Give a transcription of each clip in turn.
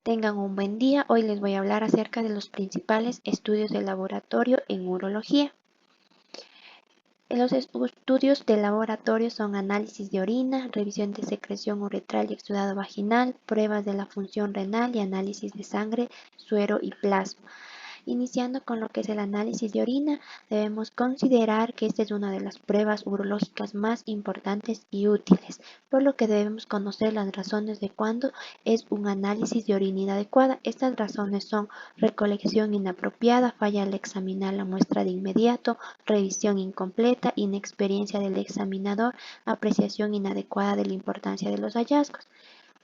Tengan un buen día. Hoy les voy a hablar acerca de los principales estudios de laboratorio en urología. Los estudios de laboratorio son análisis de orina, revisión de secreción uretral y exudado vaginal, pruebas de la función renal y análisis de sangre, suero y plasma. Iniciando con lo que es el análisis de orina, debemos considerar que esta es una de las pruebas urológicas más importantes y útiles, por lo que debemos conocer las razones de cuándo es un análisis de orina inadecuada. Estas razones son recolección inapropiada, falla al examinar la muestra de inmediato, revisión incompleta, inexperiencia del examinador, apreciación inadecuada de la importancia de los hallazgos.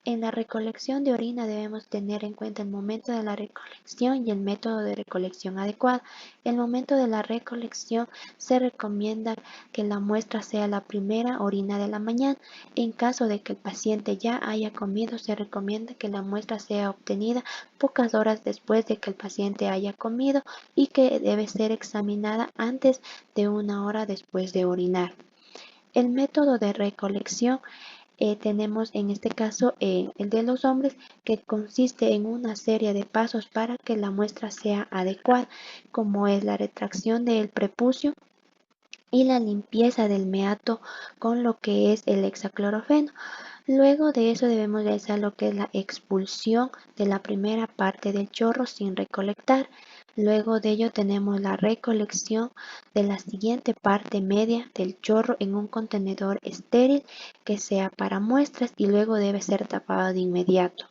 En la recolección de orina debemos tener en cuenta el momento de la recolección y el método de recolección adecuado. El momento de la recolección se recomienda que la muestra sea la primera orina de la mañana. En caso de que el paciente ya haya comido, se recomienda que la muestra sea obtenida pocas horas después de que el paciente haya comido y que debe ser examinada antes de 1 hora después de orinar. El método de recolección tenemos en este caso el de los hombres, que consiste en una serie de pasos para que la muestra sea adecuada, como es la retracción del prepucio y la limpieza del meato con lo que es el hexaclorofeno. Luego de eso debemos realizar lo que es la expulsión de la primera parte del chorro sin recolectar. Luego de ello tenemos la recolección de la siguiente parte media del chorro en un contenedor estéril que sea para muestras y luego debe ser tapado de inmediato.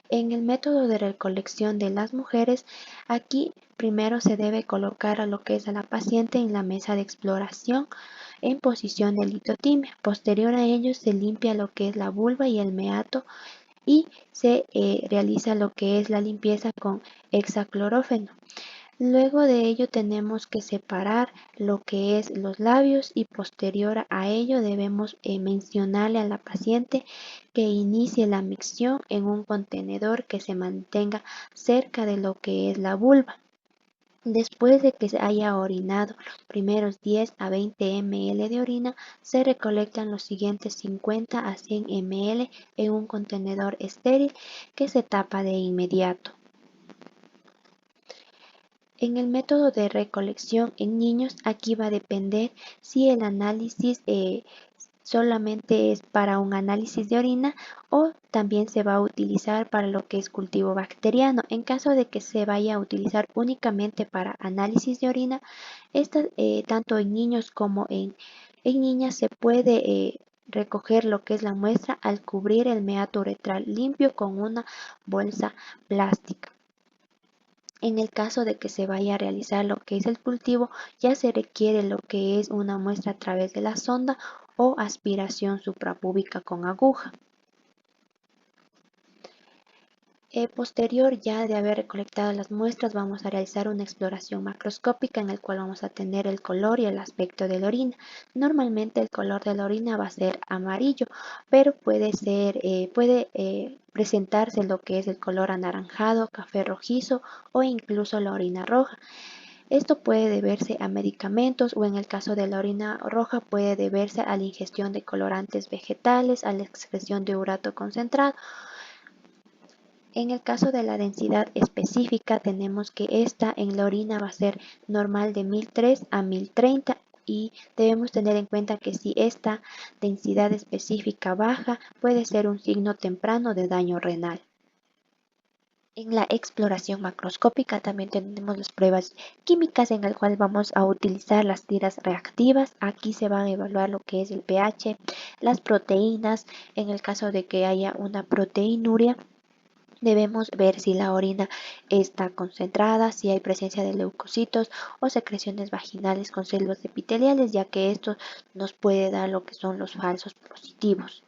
En el método de recolección de las mujeres, aquí primero se debe colocar a lo que es a la paciente en la mesa de exploración en posición de litotimia. Posterior a ello se limpia lo que es la vulva y el meato y se realiza lo que es la limpieza con hexaclorófeno. Luego de ello tenemos que separar lo que es los labios y posterior a ello debemos mencionarle a la paciente que inicie la micción en un contenedor que se mantenga cerca de lo que es la vulva. Después de que se haya orinado los primeros 10 a 20 ml de orina, se recolectan los siguientes 50 a 100 ml en un contenedor estéril que se tapa de inmediato. En el método de recolección en niños, aquí va a depender si el análisis solamente es para un análisis de orina o también se va a utilizar para lo que es cultivo bacteriano. En caso de que se vaya a utilizar únicamente para análisis de orina, tanto en niños como en niñas se puede recoger lo que es la muestra al cubrir el meato uretral limpio con una bolsa plástica. En el caso de que se vaya a realizar lo que es el cultivo, ya se requiere lo que es una muestra a través de la sonda o aspiración suprapúbica con aguja. Posterior ya de haber recolectado las muestras, vamos a realizar una exploración macroscópica en el cual vamos a tener el color y el aspecto de la orina. Normalmente el color de la orina va a ser amarillo, pero puede presentarse lo que es el color anaranjado, café rojizo o incluso la orina roja. Esto puede deberse a medicamentos o en el caso de la orina roja puede deberse a la ingestión de colorantes vegetales, a la excreción de urato concentrado. En el caso de la densidad específica, tenemos que esta en la orina va a ser normal de 1003 a 1030 y debemos tener en cuenta que si esta densidad específica baja, puede ser un signo temprano de daño renal. En la exploración macroscópica también tenemos las pruebas químicas en el cual vamos a utilizar las tiras reactivas. Aquí se van a evaluar lo que es el pH, las proteínas, en el caso de que haya una proteinuria. Debemos ver si la orina está concentrada, si hay presencia de leucocitos o secreciones vaginales con células epiteliales, ya que esto nos puede dar lo que son los falsos positivos.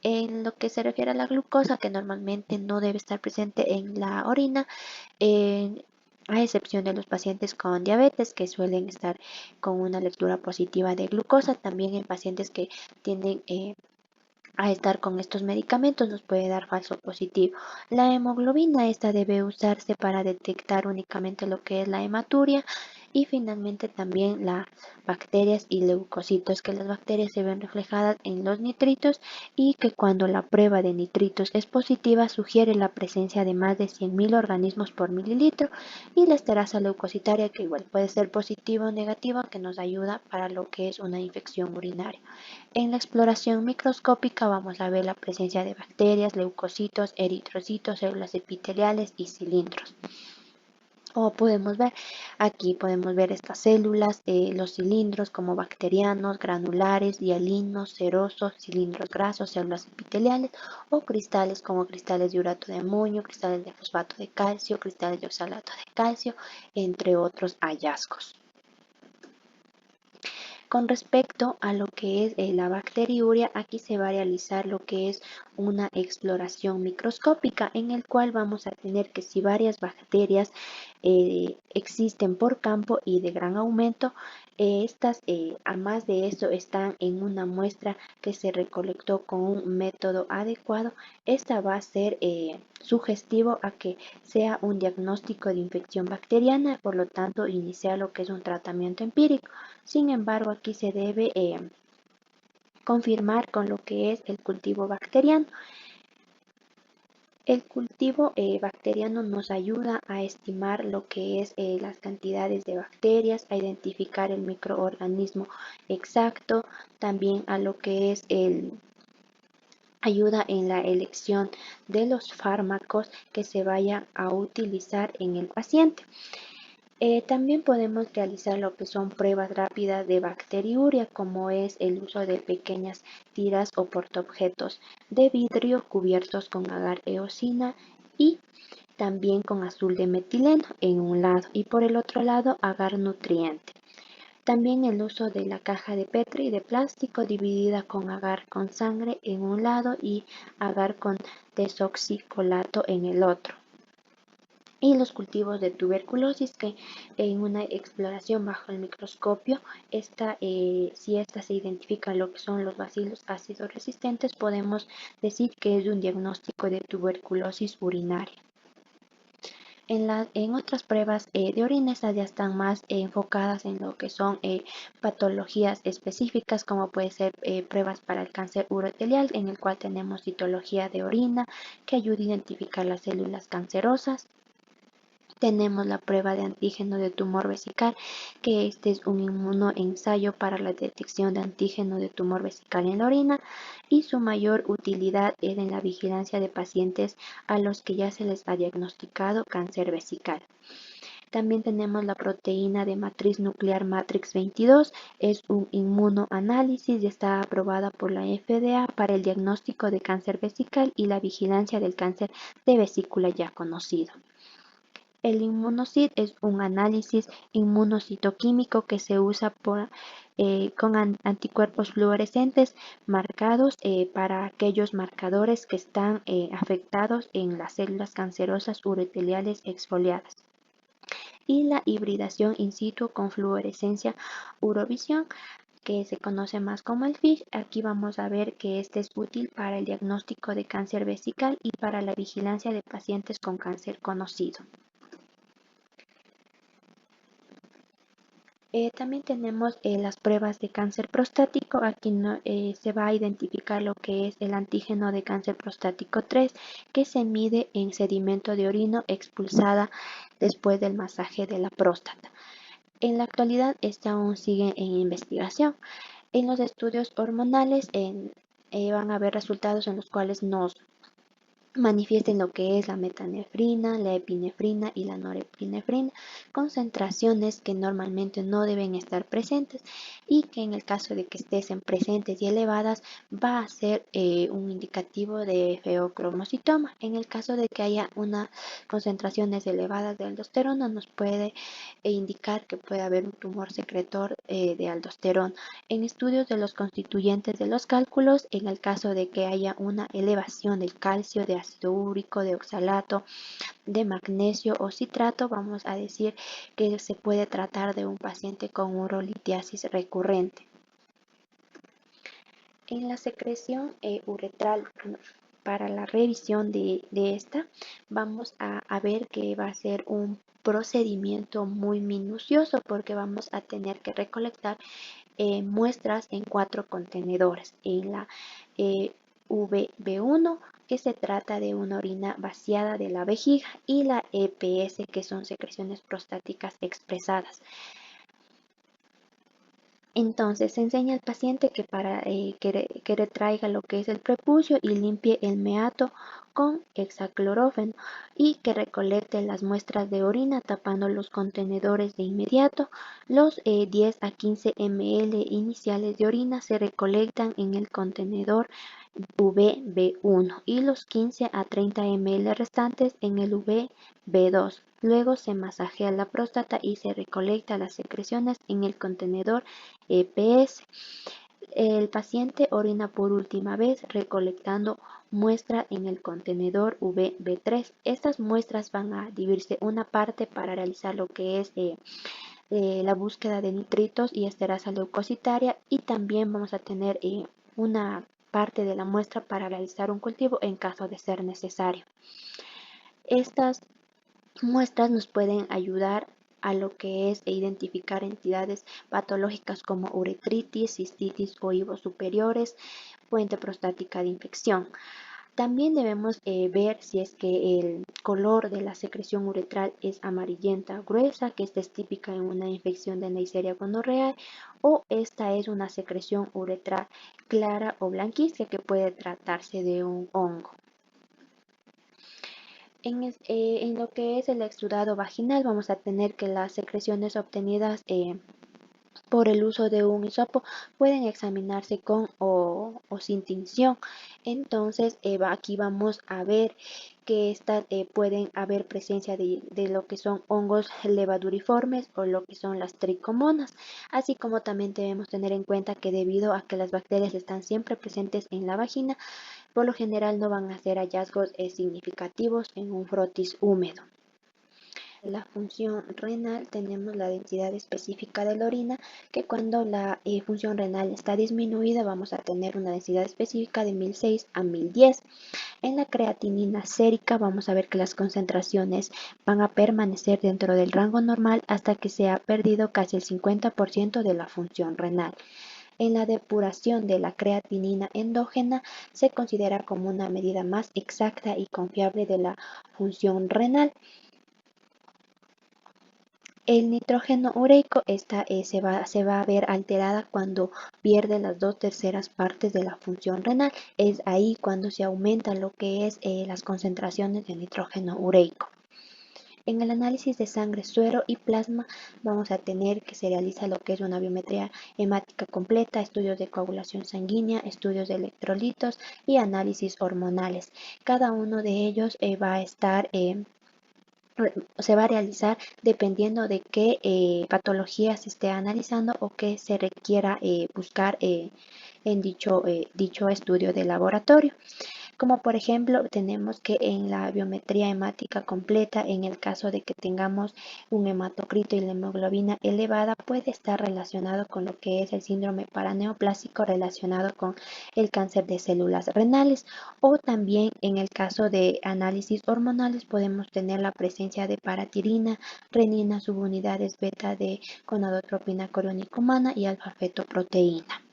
En lo que se refiere a la glucosa, que normalmente no debe estar presente en la orina, a excepción de los pacientes con diabetes que suelen estar con una lectura positiva de glucosa, también en pacientes que tienden a estar con estos medicamentos nos puede dar falso positivo. La hemoglobina, esta debe usarse para detectar únicamente lo que es la hematuria Y finalmente también las bacterias y leucocitos, que las bacterias se ven reflejadas en los nitritos y que cuando la prueba de nitritos es positiva sugiere la presencia de más de 100.000 organismos por mililitro, y la esterasa leucocitaria, que igual puede ser positiva o negativa, que nos ayuda para lo que es una infección urinaria. En la exploración microscópica vamos a ver la presencia de bacterias, leucocitos, eritrocitos, células epiteliales y cilindros. Como podemos ver, aquí podemos ver estas células, los cilindros como bacterianos, granulares, hialinos, serosos, cilindros grasos, células epiteliales o cristales como cristales de urato de amonio, cristales de fosfato de calcio, cristales de oxalato de calcio, entre otros hallazgos. Con respecto a lo que es la bacteriuria, aquí se va a realizar lo que es una exploración microscópica en el cual vamos a tener que si varias bacterias existen por campo y de gran aumento, estas, además de eso, están en una muestra que se recolectó con un método adecuado. Esta va a ser sugestivo a que sea un diagnóstico de infección bacteriana, por lo tanto, iniciar lo que es un tratamiento empírico. Sin embargo, aquí se debe confirmar con lo que es el cultivo bacteriano. El cultivo bacteriano nos ayuda a estimar lo que es las cantidades de bacterias, a identificar el microorganismo exacto, también a lo que es ayuda en la elección de los fármacos que se vayan a utilizar en el paciente. También podemos realizar lo que son pruebas rápidas de bacteriuria, como es el uso de pequeñas tiras o portaobjetos de vidrio cubiertos con agar eosina y también con azul de metileno en un lado y por el otro lado agar nutriente. También el uso de la caja de Petri de plástico dividida con agar con sangre en un lado y agar con desoxicolato en el otro. Y los cultivos de tuberculosis, que en una exploración bajo el microscopio, si se identifican lo que son los bacilos ácidos resistentes, podemos decir que es un diagnóstico de tuberculosis urinaria. En otras pruebas de orina, estas ya están más enfocadas en lo que son patologías específicas, como puede ser pruebas para el cáncer urothelial, en el cual tenemos citología de orina, que ayuda a identificar las células cancerosas. Tenemos la prueba de antígeno de tumor vesical, que este es un inmunoensayo para la detección de antígeno de tumor vesical en la orina, y su mayor utilidad es en la vigilancia de pacientes a los que ya se les ha diagnosticado cáncer vesical. También tenemos la proteína de matriz nuclear Matrix 22, es un inmunoanálisis y está aprobada por la FDA para el diagnóstico de cáncer vesical y la vigilancia del cáncer de vesícula ya conocido. El inmunocit es un análisis inmunocitoquímico que se usa con anticuerpos fluorescentes marcados para aquellos marcadores que están afectados en las células cancerosas urotheliales exfoliadas. Y la hibridación in situ con fluorescencia urovisión, que se conoce más como el FISH. Aquí vamos a ver que este es útil para el diagnóstico de cáncer vesical y para la vigilancia de pacientes con cáncer conocido. También tenemos las pruebas de cáncer prostático. Aquí se va a identificar lo que es el antígeno de cáncer prostático 3, que se mide en sedimento de orina expulsada después del masaje de la próstata. En la actualidad, esta aún sigue en investigación. En los estudios hormonales van a haber resultados en los cuales nos manifiesten lo que es la metanefrina, la epinefrina y la norepinefrina, concentraciones que normalmente no deben estar presentes y que en el caso de que estén presentes y elevadas va a ser un indicativo de feocromocitoma. En el caso de que haya unas concentraciones elevadas de aldosterona, nos puede indicar que puede haber un tumor secretor de aldosterona. En estudios de los constituyentes de los cálculos, en el caso de que haya una elevación del calcio, de ácido úrico, de oxalato, de magnesio o citrato, vamos a decir que se puede tratar de un paciente con urolitiasis recurrente. En la secreción uretral para la revisión de esta, vamos a ver que va a ser un procedimiento muy minucioso porque vamos a tener que recolectar muestras en 4 contenedores. En la VB1, que se trata de una orina vaciada de la vejiga, y la EPS, que son secreciones prostáticas expresadas. Entonces se enseña al paciente que que retraiga lo que es el prepucio y limpie el meato con hexaclorófeno y que recolecte las muestras de orina tapando los contenedores de inmediato. Los 10 a 15 ml iniciales de orina se recolectan en el contenedor VB1 y los 15 a 30 ml restantes en el VB2. Luego se masajea la próstata y se recolecta las secreciones en el contenedor EPS. El paciente orina por última vez recolectando muestra en el contenedor VB3. Estas muestras van a dividirse una parte para realizar lo que es la búsqueda de nitritos y esterasa leucocitaria, y también vamos a tener una parte de la muestra para realizar un cultivo en caso de ser necesario. Estas muestras nos pueden ayudar a lo que es identificar entidades patológicas como uretritis, cistitis o hivos superiores, fuente prostática de infección. También debemos ver si es que el color de la secreción uretral es amarillenta gruesa, que esta es típica en una infección de Neisseria gonorrhoeae, o esta es una secreción uretral clara o blanquizca, que puede tratarse de un hongo. En lo que es el exudado vaginal, vamos a tener que las secreciones obtenidas por el uso de un hisopo pueden examinarse con o sin tinción. Entonces aquí vamos a ver que estas pueden haber presencia de lo que son hongos levaduriformes o lo que son las tricomonas, así como también debemos tener en cuenta que debido a que las bacterias están siempre presentes en la vagina, por lo general no van a ser hallazgos significativos en un frotis húmedo. La función renal, tenemos la densidad específica de la orina, que cuando la función renal está disminuida vamos a tener una densidad específica de 1006 a 1010. En la creatinina sérica vamos a ver que las concentraciones van a permanecer dentro del rango normal hasta que se ha perdido casi el 50% de la función renal. En la depuración de la creatinina endógena se considera como una medida más exacta y confiable de la función renal. El nitrógeno ureico se va a ver alterada cuando pierde las 2/3 partes de la función renal. Es ahí cuando se aumenta lo que es las concentraciones de nitrógeno ureico. En el análisis de sangre, suero y plasma vamos a tener que se realiza lo que es una biometría hemática completa, estudios de coagulación sanguínea, estudios de electrolitos y análisis hormonales. Cada uno de ellos se va a realizar dependiendo de qué patología se esté analizando o qué se requiera buscar en dicho estudio de laboratorio. Como por ejemplo, tenemos que en la biometría hemática completa, en el caso de que tengamos un hematocrito y la hemoglobina elevada, puede estar relacionado con lo que es el síndrome paraneoplásico relacionado con el cáncer de células renales. O también en el caso de análisis hormonales podemos tener la presencia de paratirina, renina, subunidades beta de gonadotropina coriónica humana y alfa-fetoproteína.